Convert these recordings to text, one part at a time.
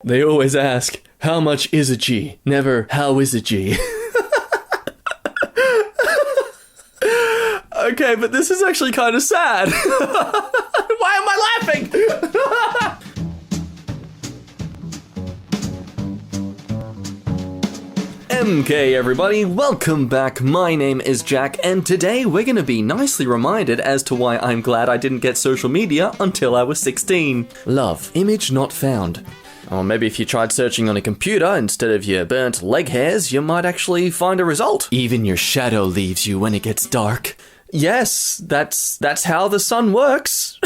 They always ask, how much is a G? Never, how is a G? Okay, but this is actually kind of sad. Why am I laughing? EmKay, everybody, welcome back. My name is Jack, and today we're gonna be nicely reminded as to why I'm glad I didn't get social media until I was 16. Love, image not found. Or maybe if you tried searching on a computer instead of your burnt leg hairs, you might actually find a result. Even your shadow leaves you when it gets dark. Yes, that's how the sun works.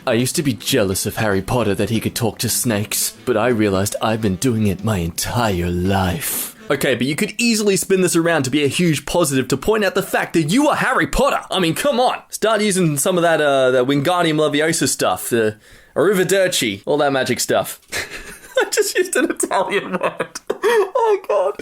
I used to be jealous of Harry Potter that he could talk to snakes, but I realized I've been doing it my entire life. Okay, but you could easily spin this around to be a huge positive to point out the fact that you are Harry Potter. I mean, come on. Start using some of that Wingardium Leviosa stuff, the Arrivederci, all that magic stuff. I just used an Italian word. Oh, God.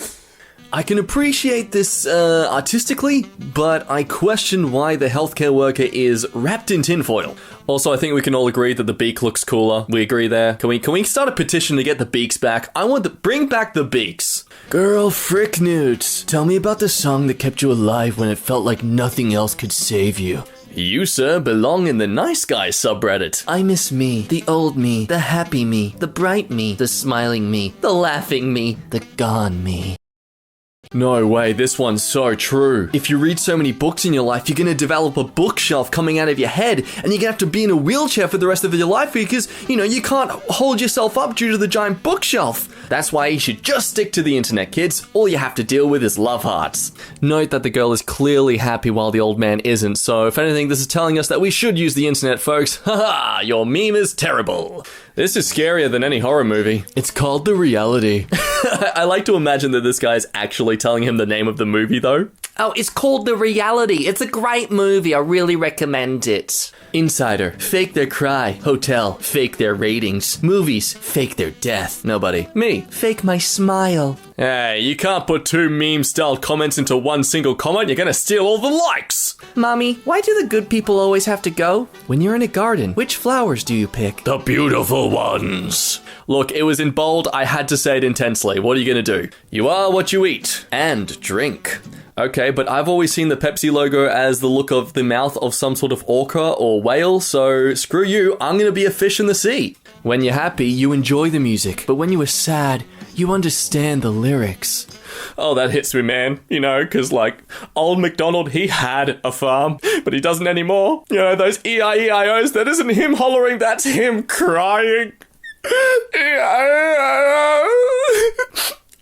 I can appreciate this artistically, but I question why the healthcare worker is wrapped in tinfoil. Also, I think we can all agree that the beak looks cooler. We agree there. Can we start a petition to get the beaks back? I want to bring back the beaks. Girl, frick newts. Tell me about the song that kept you alive when it felt like nothing else could save you. You, sir, belong in the nice guy subreddit. I miss me, the old me, the happy me, the bright me, the smiling me, the laughing me, the gone me. No way, this one's so true. If you read so many books in your life, you're gonna develop a bookshelf coming out of your head, and you're gonna have to be in a wheelchair for the rest of your life because, you can't hold yourself up due to the giant bookshelf. That's why you should just stick to the internet, kids. All you have to deal with is love hearts. Note that the girl is clearly happy while the old man isn't, so if anything, this is telling us that we should use the internet, folks. Haha, your meme is terrible. This is scarier than any horror movie. It's called The Reality. I like to imagine that this guy is actually telling him the name of the movie, though. Oh, it's called The Reality. It's a great movie. I really recommend it. Insider, fake their cry. Hotel, fake their ratings. Movies, fake their death. Nobody. Me, fake my smile. Hey, you can't put two meme-style comments into one single comment. You're gonna steal all the likes. Mommy, why do the good people always have to go? When you're in a garden, which flowers do you pick? The beautiful ones. Look, it was in bold. I had to say it intensely. What are you gonna do? You are what you eat. And drink. Okay, but I've always seen the Pepsi logo as the look of the mouth of some sort of orca or whale, so screw you, I'm gonna be a fish in the sea. When you're happy, you enjoy the music, but when you are sad, you understand the lyrics. Oh, that hits me, man. Because, old MacDonald, he had a farm, but he doesn't anymore. Those E-I-E-I-O's, that isn't him hollering, that's him crying.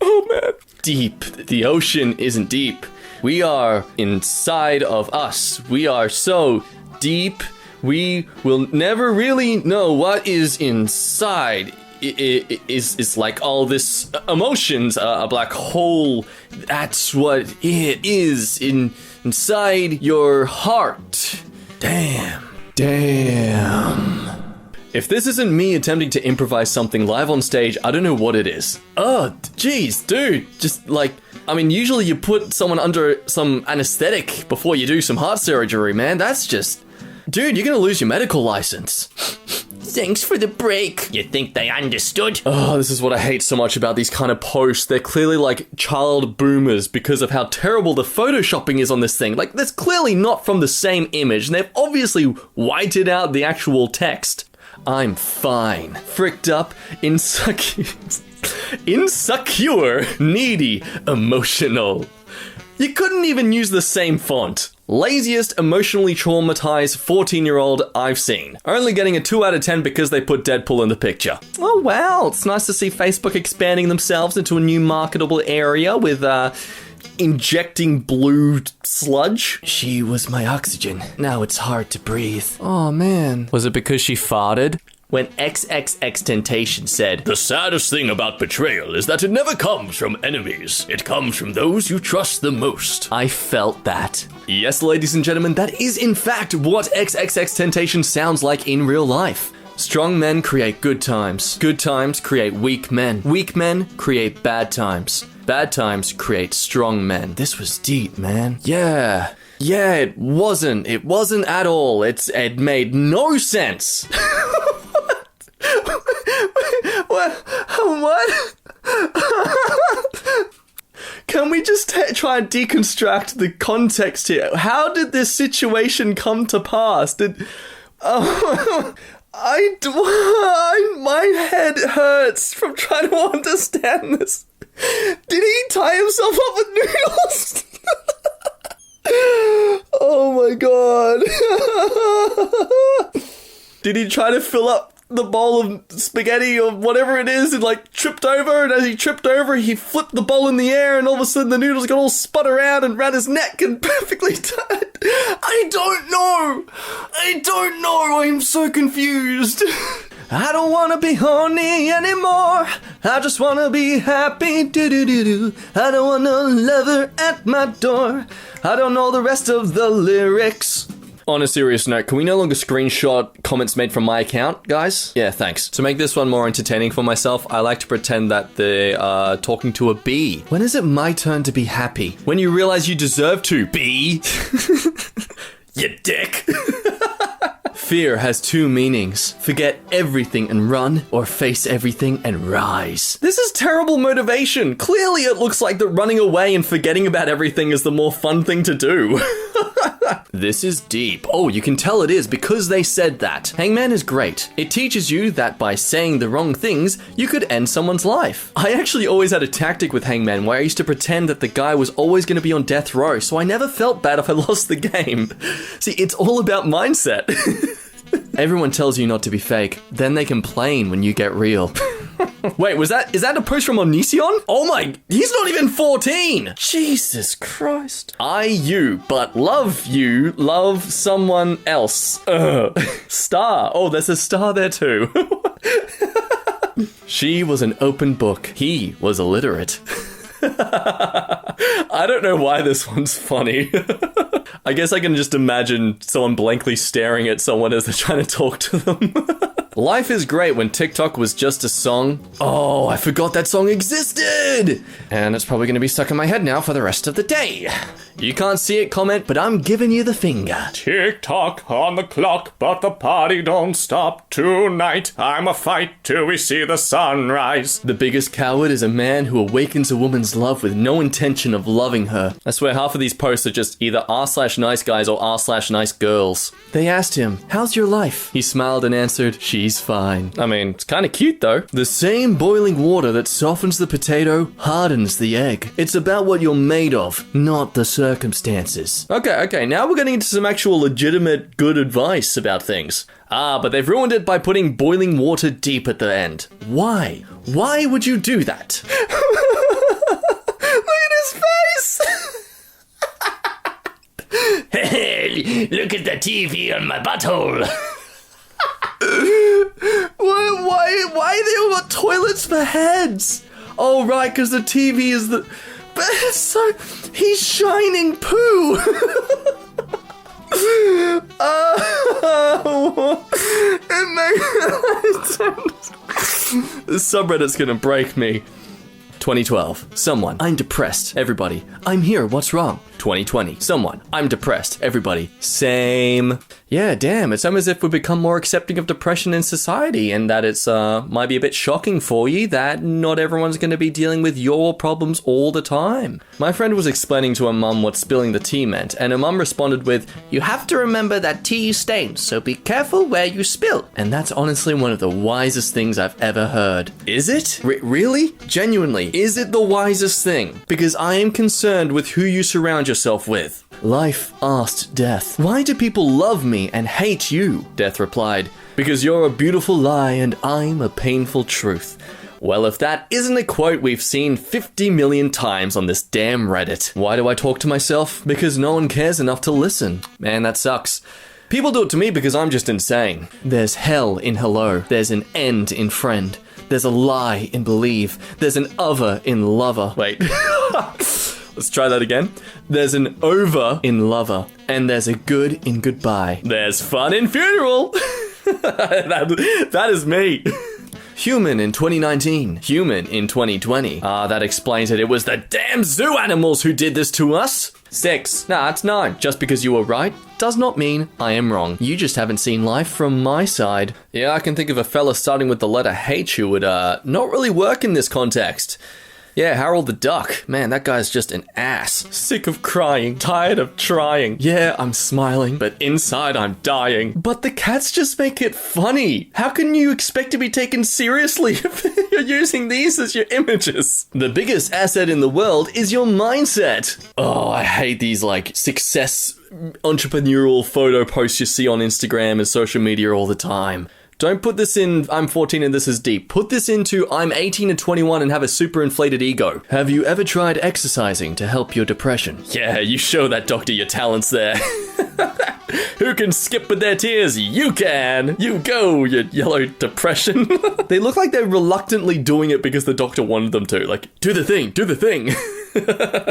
Oh, man. Deep. The ocean isn't deep. We are inside of us. We are so deep, we will never really know what is inside. It's like all this emotions, a black hole. That's what it is inside your heart. Damn. If this isn't me attempting to improvise something live on stage, I don't know what it is. Oh, jeez, dude. Usually you put someone under some anesthetic before you do some heart surgery, man. That's just... Dude, you're gonna lose your medical license. Thanks for the break. You think they understood? Oh, this is what I hate so much about these kind of posts. They're clearly like child boomers because of how terrible the photoshopping is on this thing. That's clearly not from the same image, and they've obviously whited out the actual text. I'm fine. Fricked up, insecure, needy, emotional. You couldn't even use the same font. Laziest, emotionally traumatized 14-year-old I've seen. Only getting a 2 out of 10 because they put Deadpool in the picture. Oh wow, it's nice to see Facebook expanding themselves into a new marketable area with, injecting blue sludge. She was my oxygen. Now it's hard to breathe. Oh man. Was it because she farted? When XXXTentacion said, "The saddest thing about betrayal is that it never comes from enemies. It comes from those you trust the most." I felt that. Yes, ladies and gentlemen, that is in fact what XXXTentacion sounds like in real life. Strong men create good times. Good times create weak men. Weak men create bad times. Bad times create strong men. This was deep, man. Yeah, it wasn't. It wasn't at all. It made no sense. try and deconstruct the context here. How did this situation come to pass? My head hurts from trying to understand this. Did he tie himself up with noodles? Oh my god. Did he try to fill up the bowl of spaghetti or whatever it is and like tripped over, and as he tripped over he flipped the bowl in the air and all of a sudden the noodles got all spun around and around his neck and perfectly tied? I don't know. I'm so confused. I don't wanna be horny anymore. I just wanna be happy. Do-do-do-do. I don't want no lover at my door. I don't know the rest of the lyrics. On a serious note, can we no longer screenshot comments made from my account, guys? Yeah, thanks. To make this one more entertaining for myself, I like to pretend that they are talking to a bee. When is it my turn to be happy? When you realize you deserve to, bee. You dick. Fear has two meanings. Forget everything and run, or face everything and rise. This is terrible motivation. Clearly it looks like that running away and forgetting about everything is the more fun thing to do. This is deep. Oh, you can tell it is because they said that. Hangman is great. It teaches you that by saying the wrong things, you could end someone's life. I actually always had a tactic with Hangman where I used to pretend that the guy was always going to be on death row, so I never felt bad if I lost the game. See, it's all about mindset. Everyone tells you not to be fake, then they complain when you get real. Wait, is that a post from Onision? Oh my, he's not even 14! Jesus Christ. But love someone else. Star. Oh, there's a star there too. She was an open book. He was illiterate. I don't know why this one's funny. I guess I can just imagine someone blankly staring at someone as they're trying to talk to them. Life is great when TikTok was just a song. Oh, I forgot that song existed! And it's probably going to be stuck in my head now for the rest of the day. You can't see it, comment, but I'm giving you the finger. Tick-tock on the clock, but the party don't stop tonight. I'm a fight till we see the sunrise. The biggest coward is a man who awakens a woman's love with no intention of loving her. I swear half of these posts are just either r/nice guys or r/nice girls. They asked him, how's your life? He smiled and answered, she's fine. I mean, it's kind of cute though. The same boiling water that softens the potato hardens the egg. It's about what you're made of, not the circumstances. Okay, now we're getting into some actual legitimate good advice about things. But they've ruined it by putting boiling water deep at the end. Why? Why would you do that? Look at his face! Hey, look at the TV on my butthole. Why they all got toilets for heads? Oh, right, because the TV is the... But it's so... He's shining poo! This subreddit's gonna break me. 2012. Someone. I'm depressed. Everybody. I'm here. What's wrong? 2020. Someone. I'm depressed. Everybody. Same. Yeah, damn. It's almost as if we've become more accepting of depression in society, and that it's might be a bit shocking for you that not everyone's going to be dealing with your problems all the time. My friend was explaining to her mum what spilling the tea meant, and her mum responded with, "You have to remember that tea stains, so be careful where you spill." And that's honestly one of the wisest things I've ever heard. Is it? Really? Genuinely, is it the wisest thing? Because I am concerned with who you surround yourself with. Life asked Death, "Why do people love me and hate you?" Death replied, "Because you're a beautiful lie and I'm a painful truth." Well, if that isn't a quote we've seen 50 million times on this damn Reddit. Why do I talk to myself? Because no one cares enough to listen. Man, that sucks. People do it to me because I'm just insane. There's hell in hello. There's an end in friend. There's a lie in believe. There's an other in lover. Wait. Let's try that again. There's an over in lover, and there's a good in goodbye. There's fun in funeral. That is me. Human in 2019. Human in 2020. That explains it. It was the damn zoo animals who did this to us. 6. Nah, it's 9. Just because you were right does not mean I am wrong. You just haven't seen life from my side. Yeah, I can think of a fella starting with the letter H who would not really work in this context. Yeah, Harold the Duck. Man, that guy's just an ass. Sick of crying, tired of trying. Yeah, I'm smiling, but inside I'm dying. But the cats just make it funny. How can you expect to be taken seriously if you're using these as your images? The biggest asset in the world is your mindset. Oh, I hate these, like, success entrepreneurial photo posts you see on Instagram and social media all the time. Don't put this in I'm 14 and this is deep. Put this into I'm 18 and 21 and have a super inflated ego. Have you ever tried exercising to help your depression? Yeah, you show that doctor your talents there. Who can skip with their tears? You can! You go, you yellow depression. They look like they're reluctantly doing it because the doctor wanted them to. Like, do the thing, do the thing.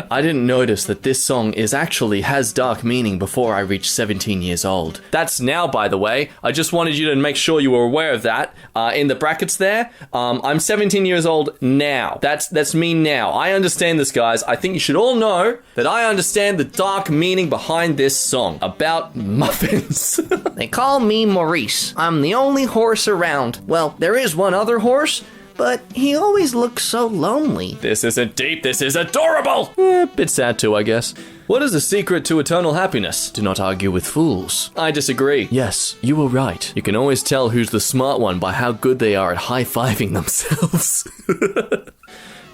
I didn't notice that this song has dark meaning before I reached 17 years old. That's now, by the way. I just wanted you to make sure you were aware of that. In the brackets there, I'm 17 years old now. That's me now. I understand this, guys. I think you should all know that I understand the dark meaning behind this song about muffins. They call me Maurice. I'm the only horse around. Well, there is one other horse, but he always looks so lonely. This isn't deep, this is adorable! Bit sad too, I guess. What is the secret to eternal happiness? Do not argue with fools. I disagree. Yes, you were right. You can always tell who's the smart one by how good they are at high-fiving themselves.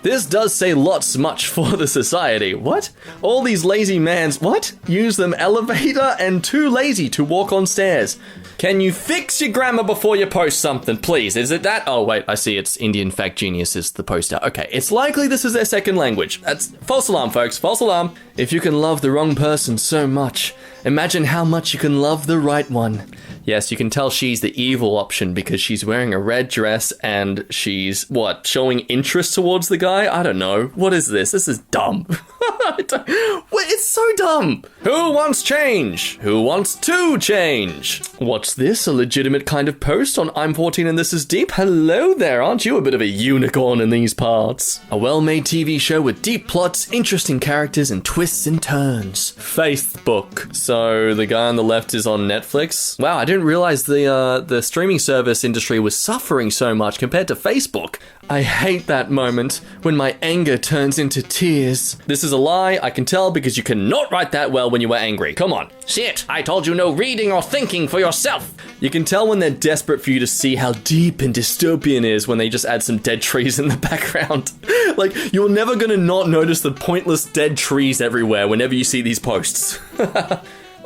This does say lots much for the society. What? All these lazy mans, what? Use them elevator and too lazy to walk on stairs. Can you fix your grammar before you post something, please? Is it that? Oh, wait, I see it's Indian Fact Genius is the poster. Okay, it's likely this is their second language. That's false alarm, folks, false alarm. If you can love the wrong person so much, imagine how much you can love the right one. Yes, you can tell she's the evil option because she's wearing a red dress and she's, what, showing interest towards the guy? I don't know. What is this? This is dumb. It's so dumb. Who wants change? Who wants to change? What's this? A legitimate kind of post on I'm 14 and this is deep? Hello there, aren't you a bit of a unicorn in these parts? A well-made TV show with deep plots, interesting characters, and twists and turns. Facebook. So the guy on the left is on Netflix. Wow, I didn't realize the streaming service industry was suffering so much compared to Facebook. I hate that moment when my anger turns into tears. This is a lie, I can tell, because you cannot write that well when you were angry. Come on. Sit. I told you no reading or thinking for yourself. You can tell when they're desperate for you to see how deep and dystopian is when they just add some dead trees in the background. Like, you're never gonna not notice the pointless dead trees everywhere whenever you see these posts.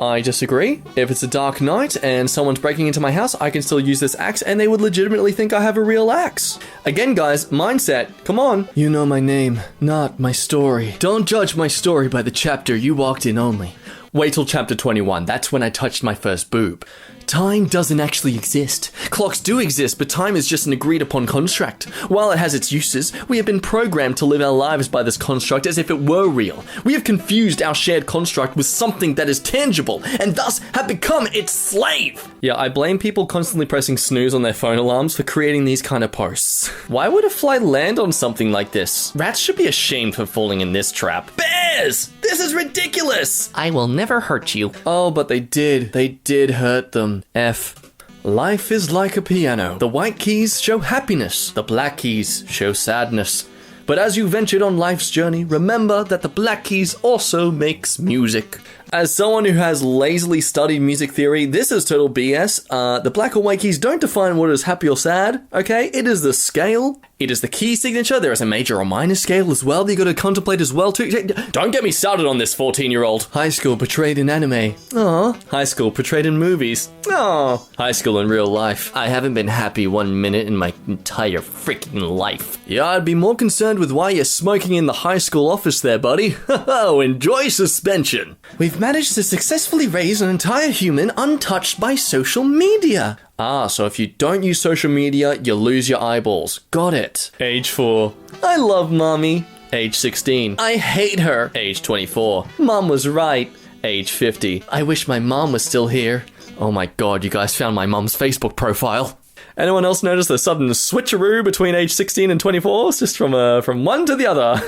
I disagree. If it's a dark night and someone's breaking into my house, I can still use this axe and they would legitimately think I have a real axe. Again, guys, mindset, come on. You know my name, not my story. Don't judge my story by the chapter you walked in only. Wait till chapter 21, that's when I touched my first boob. Time doesn't actually exist. Clocks do exist, but time is just an agreed-upon construct. While it has its uses, we have been programmed to live our lives by this construct as if it were real. We have confused our shared construct with something that is tangible, and thus have become its slave! Yeah, I blame people constantly pressing snooze on their phone alarms for creating these kind of posts. Why would a fly land on something like this? Rats should be ashamed for falling in this trap. Bears! This is ridiculous! I will never hurt you. Oh, but they did. They did hurt them. F. Life is like a piano. The white keys show happiness. The black keys show sadness. But as you ventured on life's journey, remember that the black keys also makes music. As someone who has lazily studied music theory, this is total BS. The black or white keys don't define what is happy or sad, okay? It is the scale. It is the key signature. There is a major or minor scale as well that you got to contemplate as well too. Don't get me started on this 14-year-old. High school portrayed in anime. Aww. High school portrayed in movies. Aww. High school in real life. I haven't been happy 1 minute in my entire freaking life. Yeah, I'd be more concerned with why you're smoking in the high school office there, buddy. Oh, enjoy suspension. We've managed to successfully raise an entire human untouched by social media. Ah, so if you don't use social media, you lose your eyeballs. Got it. Age 4. I love mommy. Age 16. I hate her. Age 24. Mom was right. Age 50. I wish my mom was still here. Oh my god, you guys found my mom's Facebook profile. Anyone else notice the sudden switcheroo between age 16 and 24? It's just from one to the other.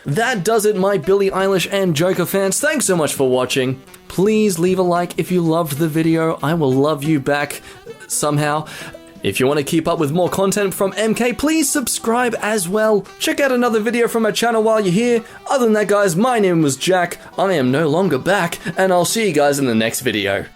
That does it, my Billie Eilish and Joker fans. Thanks so much for watching. Please leave a like if you loved the video. I will love you back somehow. If you want to keep up with more content from EmKay, please subscribe as well. Check out another video from my channel while you're here. Other than that, guys, my name was Jack. I am no longer back, and I'll see you guys in the next video.